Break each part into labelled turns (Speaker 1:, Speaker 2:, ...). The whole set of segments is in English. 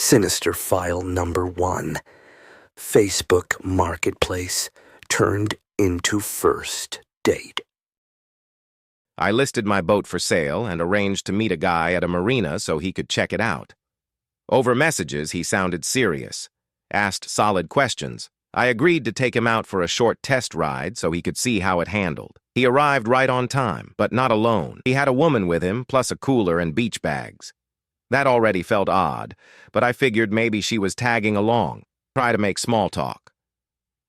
Speaker 1: Sinister File number 1. Facebook Marketplace turned into first date.
Speaker 2: I listed my boat for sale and arranged to meet a guy at a marina so he could check it out. Over messages, he sounded serious, asked solid questions. I agreed to take him out for a short test ride so he could see how it handled. He arrived right on time, but not alone. He had a woman with him, plus a cooler and beach bags. That already felt odd, but I figured maybe she was tagging along, try to make small talk.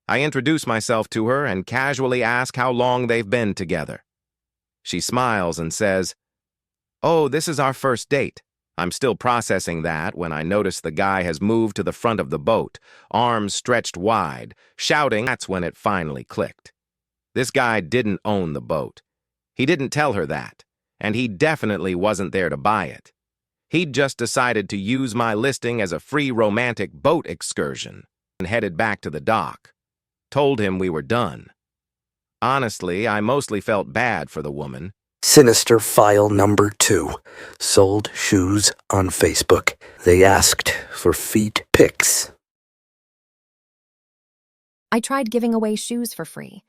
Speaker 2: I introduce myself to her and casually ask how long they've been together. She smiles and says, "Oh, this is our first date." I'm still processing that when I notice the guy has moved to the front of the boat, arms stretched wide, shouting. That's when it finally clicked. This guy didn't own the boat. He didn't tell her that, and he definitely wasn't there to buy it. He'd just decided to use my listing as a free romantic boat excursion and headed back to the dock. Told him we were done. Honestly, I mostly felt bad for the woman.
Speaker 1: Sinister File number 2. Sold shoes on Facebook. They asked for feet pics.
Speaker 3: I tried giving away shoes for free,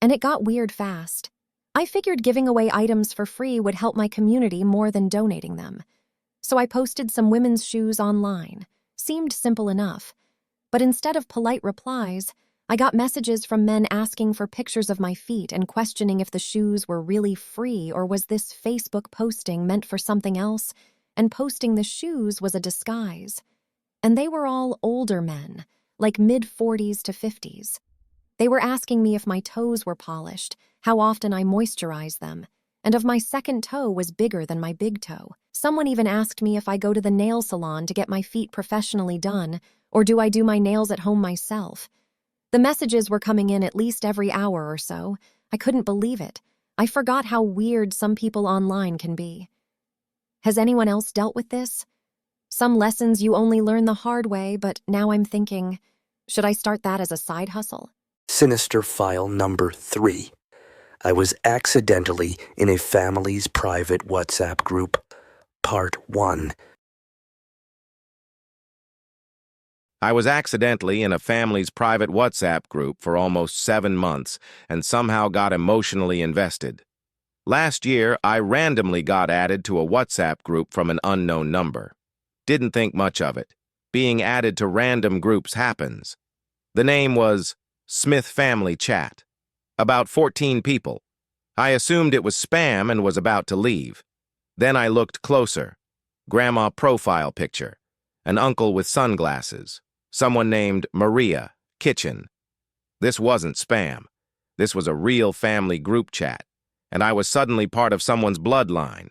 Speaker 3: and it got weird fast. I figured giving away items for free would help my community more than donating them. So I posted some women's shoes online. Seemed simple enough. But instead of polite replies, I got messages from men asking for pictures of my feet and questioning if the shoes were really free or was this Facebook posting meant for something else, and posting the shoes was a disguise. And they were all older men, like mid-40s to 50s. They were asking me if my toes were polished, how often I moisturize them, and if my second toe was bigger than my big toe. Someone even asked me if I go to the nail salon to get my feet professionally done, or do I do my nails at home myself? The messages were coming in at least every hour or so. I couldn't believe it. I forgot how weird some people online can be. Has anyone else dealt with this? Some lessons you only learn the hard way, but now I'm thinking, should I start that as a side hustle?
Speaker 1: Sinister File number 3. I was accidentally in a family's private WhatsApp group. Part 1.
Speaker 2: I was accidentally in a family's private WhatsApp group for almost 7 months and somehow got emotionally invested. Last year, I randomly got added to a WhatsApp group from an unknown number. Didn't think much of it. Being added to random groups happens. The name was Smith Family Chat. About 14 people. I assumed it was spam and was about to leave. Then I looked closer. Grandma profile picture. An uncle with sunglasses. Someone named Maria, kitchen. This wasn't spam. This was a real family group chat, and I was suddenly part of someone's bloodline.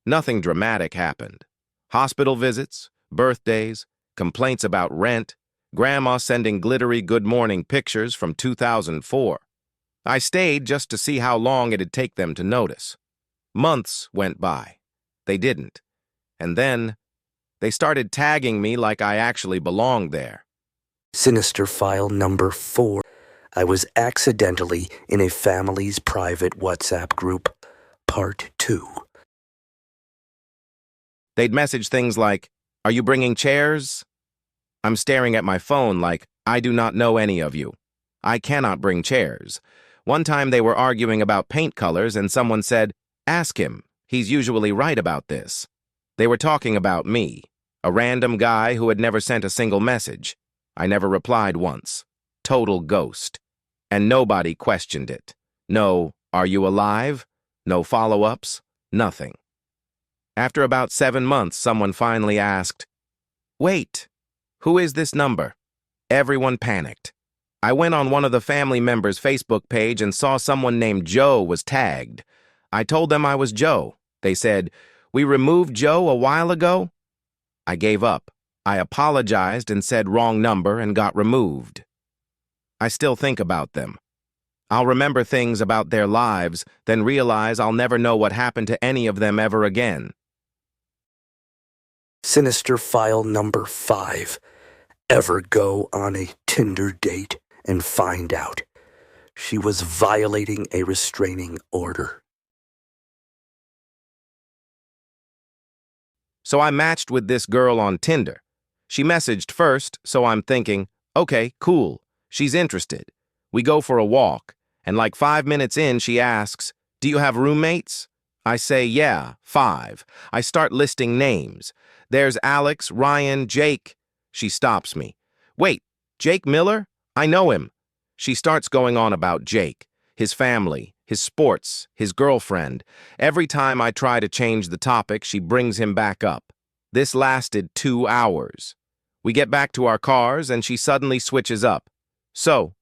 Speaker 2: Nothing dramatic happened. Hospital visits, birthdays, complaints about rent, grandma sending glittery good morning pictures from 2004. I stayed just to see how long it'd take them to notice. Months went by. They didn't. And then they started tagging me like I actually belonged there.
Speaker 1: Sinister File number 4. I was accidentally in a family's private WhatsApp group. Part 2.
Speaker 2: They'd message things like, "Are you bringing chairs?" I'm staring at my phone like, "I do not know any of you. I cannot bring chairs." One time they were arguing about paint colors and someone said, "Ask him. He's usually right about this." They were talking about me, a random guy who had never sent a single message. I never replied once. Total ghost. And nobody questioned it. No, "Are you alive?" No follow-ups. Nothing. After about 7 months, someone finally asked, "Wait, who is this number?" Everyone panicked. I went on one of the family members' Facebook page and saw someone named Joe was tagged. I told them I was Joe. They said, "We removed Joe a while ago?" I gave up. I apologized and said wrong number and got removed. I still think about them. I'll remember things about their lives, then realize I'll never know what happened to any of them ever again.
Speaker 1: Sinister File number 5. Ever go on a Tinder date and find out she was violating a restraining order?
Speaker 2: So I matched with this girl on Tinder. She messaged first, so I'm thinking, okay, cool. She's interested. We go for a walk, and like 5 minutes in, she asks, do you have roommates? I say, yeah, 5. I start listing names. There's Alex, Ryan, Jake. She stops me. Wait, Jake Miller? I know him. She starts going on about Jake, his family, his sports, his girlfriend. Every time I try to change the topic, she brings him back up. This lasted 2 hours. We get back to our cars, and she suddenly switches up. So,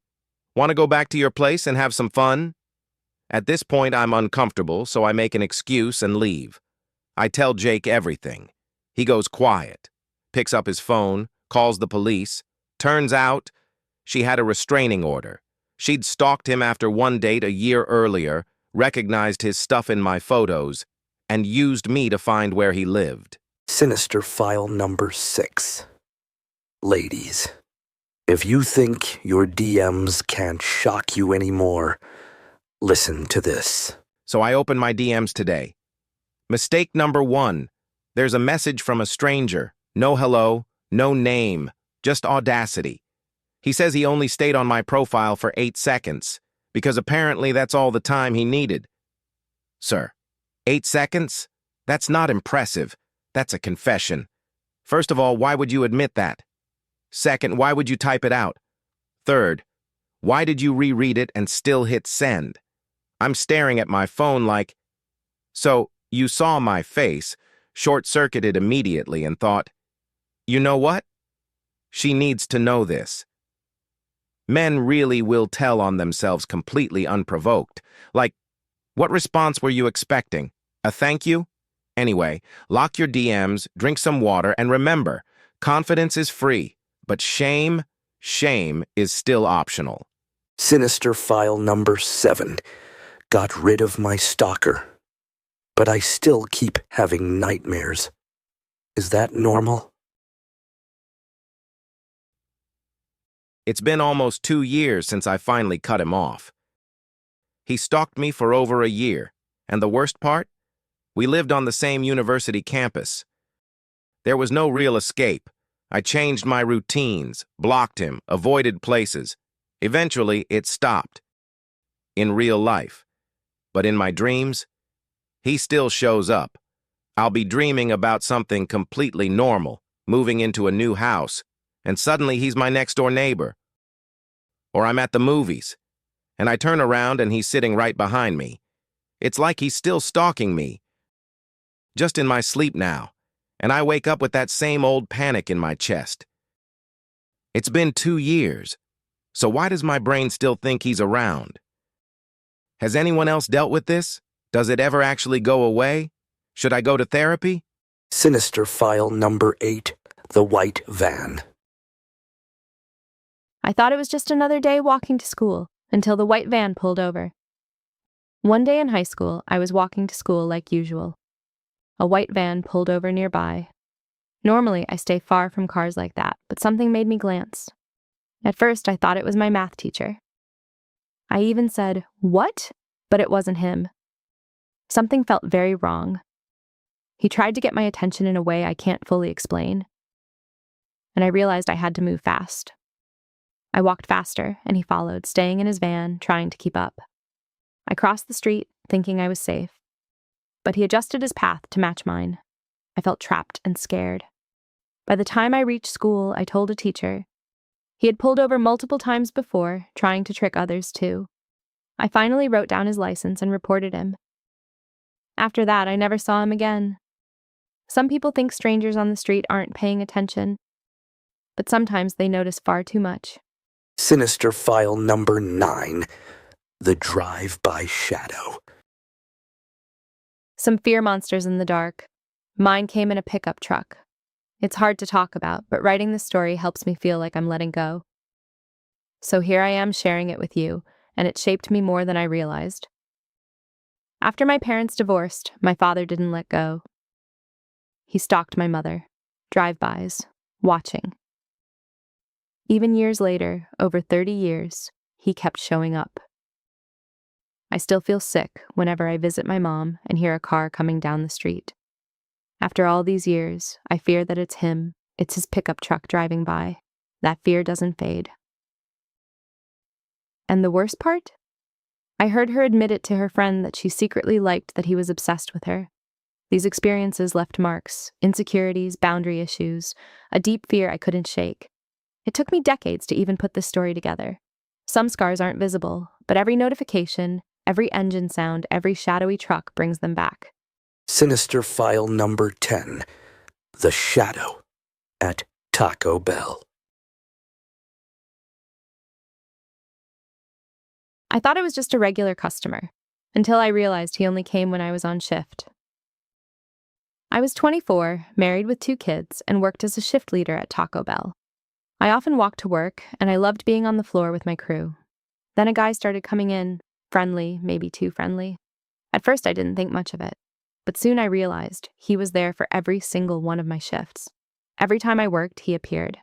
Speaker 2: want to go back to your place and have some fun? At this point, I'm uncomfortable, so I make an excuse and leave. I tell Jake everything. He goes quiet, picks up his phone, calls the police. Turns out, she had a restraining order. She'd stalked him after one date a year earlier, recognized his stuff in my photos, and used me to find where he lived.
Speaker 1: Sinister File number 6. Ladies, if you think your DMs can't shock you anymore, listen to this.
Speaker 2: So I open my DMs today. Mistake number 1. There's a message from a stranger. No hello, no name, just audacity. He says he only stayed on my profile for 8 seconds, because apparently that's all the time he needed. Sir, 8 seconds? That's not impressive. That's a confession. First of all, why would you admit that? Second, why would you type it out? Third, why did you reread it and still hit send? I'm staring at my phone like, so you saw my face, short-circuited immediately and thought, you know what? She needs to know this. Men really will tell on themselves completely unprovoked. Like, what response were you expecting? A thank you? Anyway, lock your DMs, drink some water, and remember, confidence is free. But shame is still optional.
Speaker 1: Sinister File number 7. Got rid of my stalker, but I still keep having nightmares. Is that normal?
Speaker 2: It's been almost 2 years since I finally cut him off. He stalked me for over a year, and the worst part? We lived on the same university campus. There was no real escape. I changed my routines, blocked him, avoided places. Eventually, it stopped. In real life. But in my dreams, he still shows up. I'll be dreaming about something completely normal, moving into a new house, and suddenly he's my next-door neighbor. Or I'm at the movies, and I turn around and he's sitting right behind me. It's like he's still stalking me, just in my sleep now. And I wake up with that same old panic in my chest. It's been 2 years, so why does my brain still think he's around? Has anyone else dealt with this? Does it ever actually go away? Should I go to therapy?
Speaker 1: Sinister File number 8. The White Van.
Speaker 3: I thought it was just another day walking to school until the white van pulled over. One day in high school, I was walking to school like usual. A white van pulled over nearby. Normally, I stay far from cars like that, but something made me glance. At first, I thought it was my math teacher. I even said, "What?" But it wasn't him. Something felt very wrong. He tried to get my attention in a way I can't fully explain. And I realized I had to move fast. I walked faster, and he followed, staying in his van, trying to keep up. I crossed the street, thinking I was safe. But he adjusted his path to match mine. I felt trapped and scared. By the time I reached school, I told a teacher. He had pulled over multiple times before, trying to trick others too. I finally wrote down his license and reported him. After that, I never saw him again. Some people think strangers on the street aren't paying attention, but sometimes they notice far too much.
Speaker 1: Sinister File number 9. The Drive-By Shadow.
Speaker 3: Some fear monsters in the dark. Mine came in a pickup truck. It's hard to talk about, but writing this story helps me feel like I'm letting go. So here I am sharing it with you, and it shaped me more than I realized. After my parents divorced, my father didn't let go. He stalked my mother, drive-bys, watching. Even years later, over 30 years, he kept showing up. I still feel sick whenever I visit my mom and hear a car coming down the street. After all these years, I fear that it's him,
Speaker 4: It's his pickup truck driving by. That fear doesn't fade. And the worst part? I heard her admit it to her friend that she secretly liked that he was obsessed with her. These experiences left marks, insecurities, boundary issues, a deep fear I couldn't shake. It took me decades to even put this story together. Some scars aren't visible, but every notification, every engine sound, every shadowy truck brings them back.
Speaker 1: Sinister File number 10, The Shadow at Taco Bell.
Speaker 4: I thought it was just a regular customer, until I realized he only came when I was on shift. I was 24, married with 2 kids, and worked as a shift leader at Taco Bell. I often walked to work, and I loved being on the floor with my crew. Then a guy started coming in, friendly, maybe too friendly. At first I didn't think much of it, but soon I realized he was there for every single one of my shifts. Every time I worked, he appeared.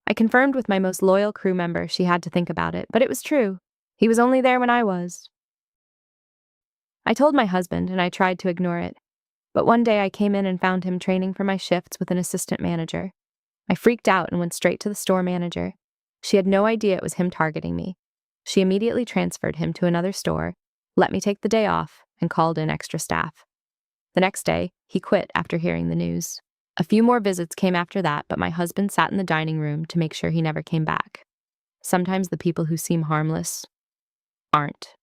Speaker 4: I confirmed with my most loyal crew member she had to think about it, but it was true. He was only there when I was. I told my husband, and I tried to ignore it. But one day I came in and found him training for my shifts with an assistant manager. I freaked out and went straight to the store manager. She had no idea it was him targeting me. She immediately transferred him to another store, let me take the day off, and called in extra staff. The next day, he quit after hearing the news. A few more visits came after that, but my husband sat in the dining room to make sure he never came back. Sometimes the people who seem harmless aren't.